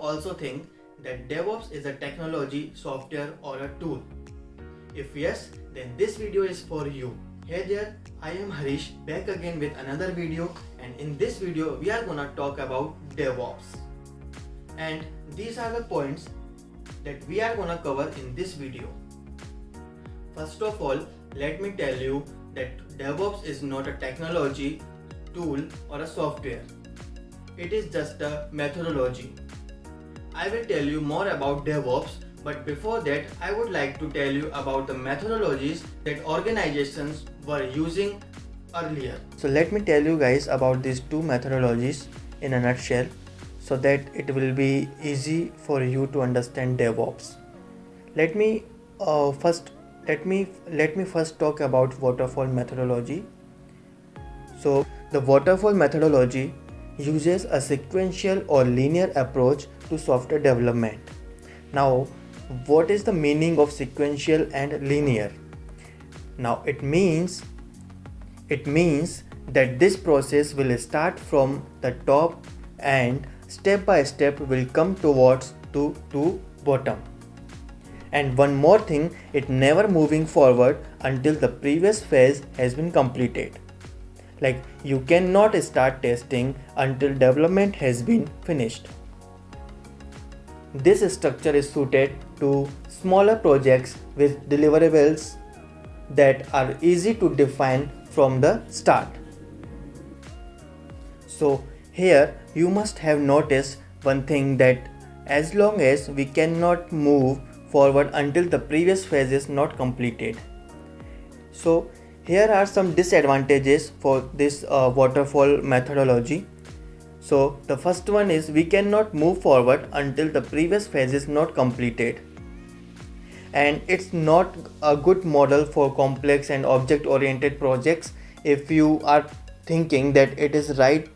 also think that DevOps is a technology, software or a tool? If yes, then this video is for you. Hey there, I am Harish back again with another video, and in this video we are gonna talk about DevOps. And these are the points that we are gonna cover in this video. First of all, let me tell you that DevOps is not a technology, tool or a software. It is just a methodology. I will tell you more about DevOps, but before that I would like to tell you about the methodologies that organizations were using earlier. So let me tell you guys about these two methodologies in a nutshell so that it will be easy for you to understand DevOps. Let me first talk about waterfall methodology. So the waterfall methodology uses a sequential or linear approach to software development. Now, what is the meaning of sequential and linear? Now, it means that this process will start from the top and step by step will come towards to bottom. And one more thing, it never moving forward until the previous phase has been completed. Like, you cannot start testing until development has been finished. This structure is suited to smaller projects with deliverables that are easy to define from the start. So here you must have noticed one thing, that as long as we cannot move forward until the previous phase is not completed. So here are some disadvantages for this waterfall methodology. So the first one is we cannot move forward until the previous phase is not completed. And it's not a good model for complex and object-oriented projects. If you are thinking that it is right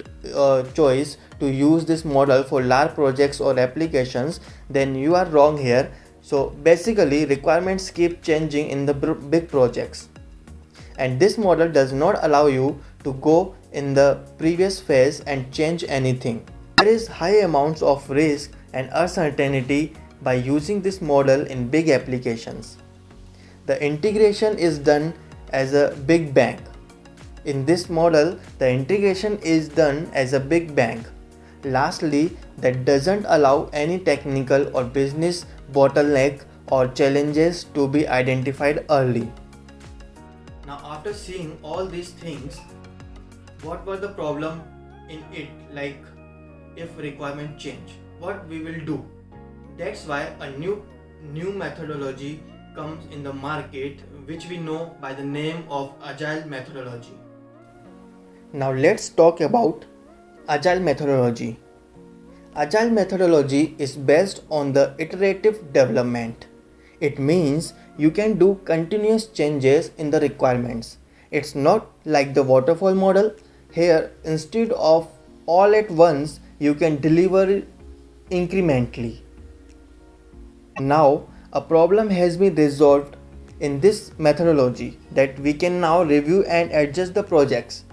choice to use this model for large projects or applications, then you are wrong here. So basically requirements keep changing in the big projects. And this model does not allow you to go in the previous phase and change anything. There is high amounts of risk and uncertainty by using this model in big applications. The integration is done as a big bang. In this model, the integration is done as a big bang. Lastly, that doesn't allow any technical or business bottleneck or challenges to be identified early. Now, after seeing all these things, what were the problem in it? Like, if requirement change, what we will do? That's why a new methodology comes in the market, which we know by the name of Agile methodology. Now let's talk about Agile methodology. Agile methodology is based on the iterative development. It means you can do continuous changes in the requirements. It's not like the waterfall model. Here, instead of all at once, you can deliver incrementally. Now, a problem has been resolved in this methodology that we can now review and adjust the projects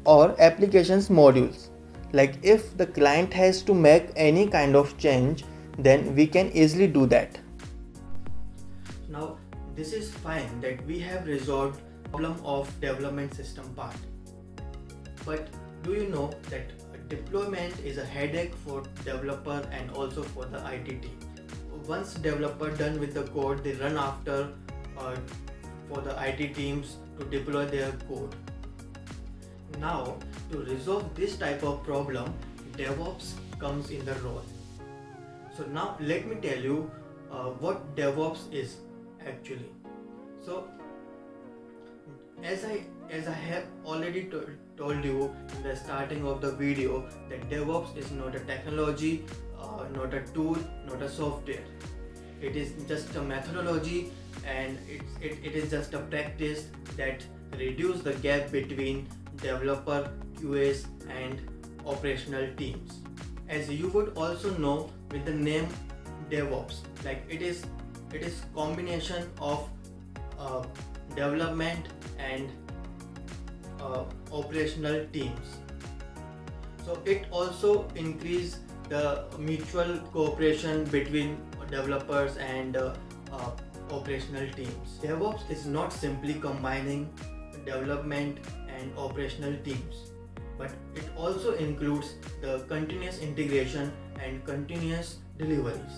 or applications modules. Like, if the client has to make any kind of change, then we can easily do that. Now, this is fine that we have resolved the problem of development system part. But do you know that deployment is a headache for developer and also for the IT team? Once developer done with the code, they run after for the IT teams to deploy their code. Now, to resolve this type of problem, DevOps comes in the role. So now let me tell you what DevOps is actually. So as I have already told you in the starting of the video, that DevOps is not a technology, not a tool, not a software. It is just a methodology, and it is just a practice that reduce the gap between developer, QAs and operational teams. As you would also know with the name DevOps, like it is combination of development and operational teams. So it also increase the mutual cooperation between developers and operational teams. DevOps is not simply combining development and operational teams, but it also includes the continuous integration and continuous deliveries.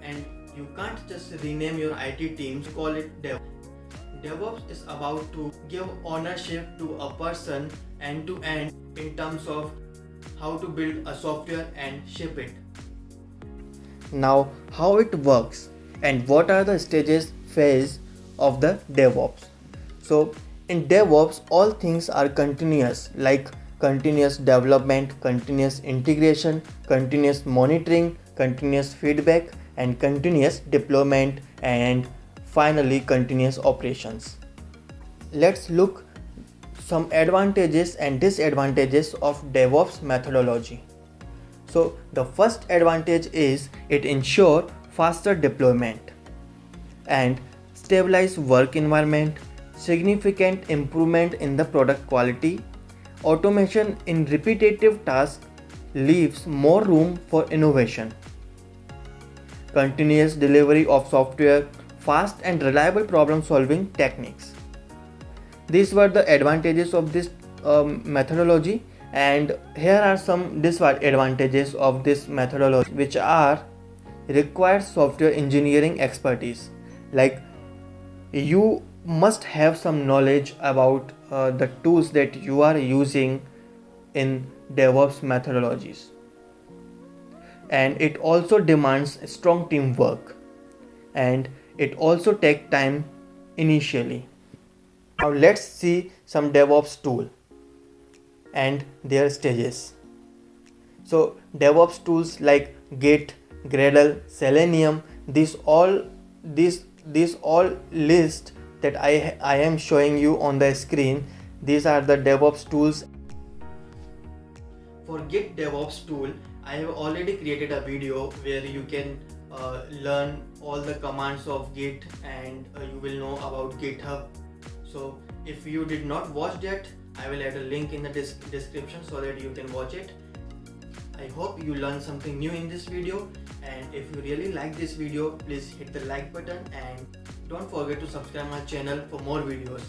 And you can't just rename your IT teams, call it DevOps. DevOps is about to give ownership to a person end to end in terms of how to build a software and ship it. Now, how it works and what are the phase of the DevOps. So in DevOps, all things are continuous, like continuous development, continuous integration, continuous monitoring, continuous feedback, and continuous deployment, and finally continuous operations. Let's look some advantages and disadvantages of DevOps methodology. So the first advantage is it ensures faster deployment and stabilized work environment, significant improvement in the product quality, automation in repetitive tasks leaves more room for innovation, continuous delivery of software, fast and reliable problem solving techniques. These were the advantages of this methodology, and here are some disadvantages of this methodology, which are required software engineering expertise. Like, you must have some knowledge about the tools that you are using in DevOps methodologies, and it also demands strong teamwork, and it also takes time initially. Now let's see some DevOps tool and their stages. So DevOps tools like Git, Gradle, Selenium, these all list that I am showing you on the screen. These are the DevOps tools. For Git DevOps tool, I have already created a video where you can learn all the commands of Git, and you will know about GitHub. So if you did not watch that, I will add a link in the description so that you can watch it. I hope you learned something new in this video, and if you really like this video, please hit the like button and don't forget to subscribe my channel for more videos.